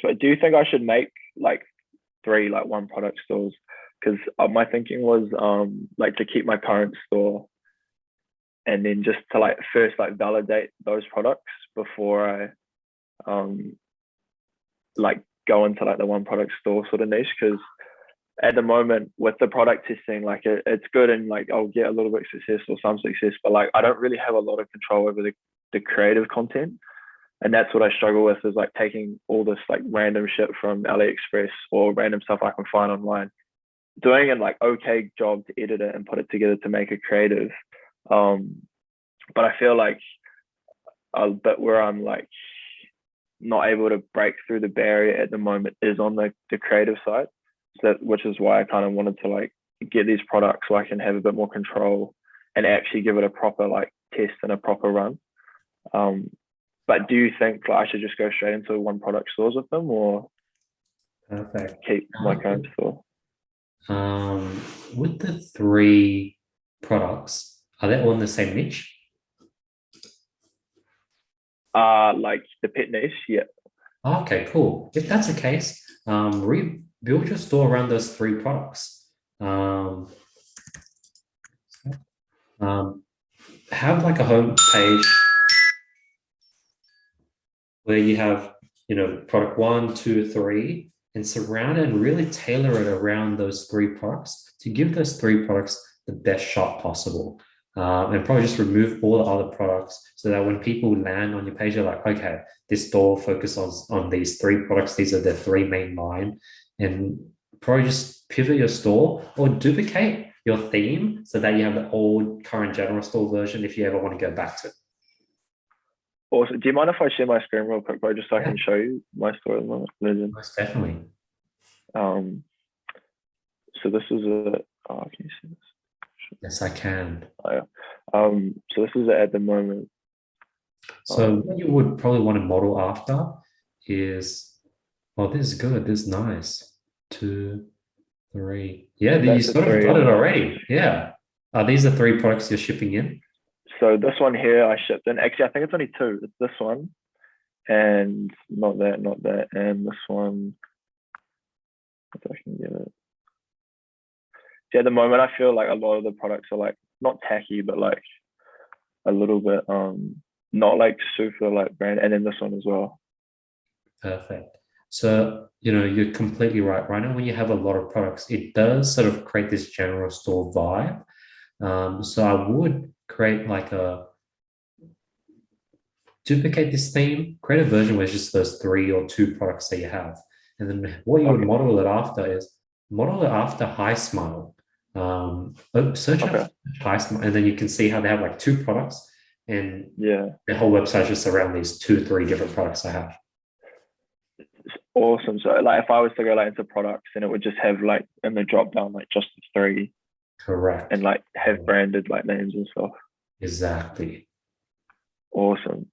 So do you think I should make like three like one product stores? Because my thinking was like to keep my current store and then just to like first like validate those products before I like go into like the one product store sort of niche. Because at the moment with the product testing, like it's good and like I'll get a little bit of success or some success, but like I don't really have a lot of control over the creative content. And that's what I struggle with is like taking all this like random shit from AliExpress or random stuff I can find online, doing an like okay job to edit it and put it together to make it creative. Um, but I feel like a bit where I'm like not able to break through the barrier at the moment is on the creative side. So which is why I kind of wanted to like get these products so I can have a bit more control and actually give it a proper like test and a proper run. Um, but do you think like, I should just go straight into one product stores with them or Perfect. keep my current store? Um, with the three products, are they all in the same niche? Like the pet niche, yeah. Okay, cool. If that's the case, rebuild your store around those three products. Um, um, have like a home page where you have, product one, two, three, and surround it and really tailor it around those three products to give those three products the best shot possible. And probably just remove all the other products so that when people land on your page, they're like, okay, this store focuses on these three products. These are the three main line. And probably just pivot your store or duplicate your theme so that you have the old current general store version if you ever want to go back to it. Also, do you mind if I share my screen real quick, bro, just so I Yeah, can show you my store at the moment? Legend. most definitely. Um, so this is a, oh, can you see this? Yes, I can. Oh, yeah. So this is it at the moment. So what you would probably want to model after is, oh, this is good. This is nice. Two, three. Yeah, you That's a sort of three got in it there. already. Yeah. Are these the three products you're shipping in? So this one here I shipped in. Actually, I think it's only two. It's this one and not that, and this one. If I can get it. See, at the moment, I feel like a lot of the products are like not tacky, but like a little bit not like super like brand. And then this one as well. Perfect. So, you're completely right. Right now, when you have a lot of products, it does sort of create this general store vibe. So I would create like duplicate this theme, create a version where it's just those three or two products that you have. And then what you would Okay. model it after is model it after High Smile. Search up Okay. High Smile, and then you can see how they have like two products, and Yeah. the whole website is just around these two, three different products I have. It's awesome. So like if I was to go like into products, then it would just have like in the drop down like just the three and Correct. like have branded like names and stuff. Exactly. Awesome.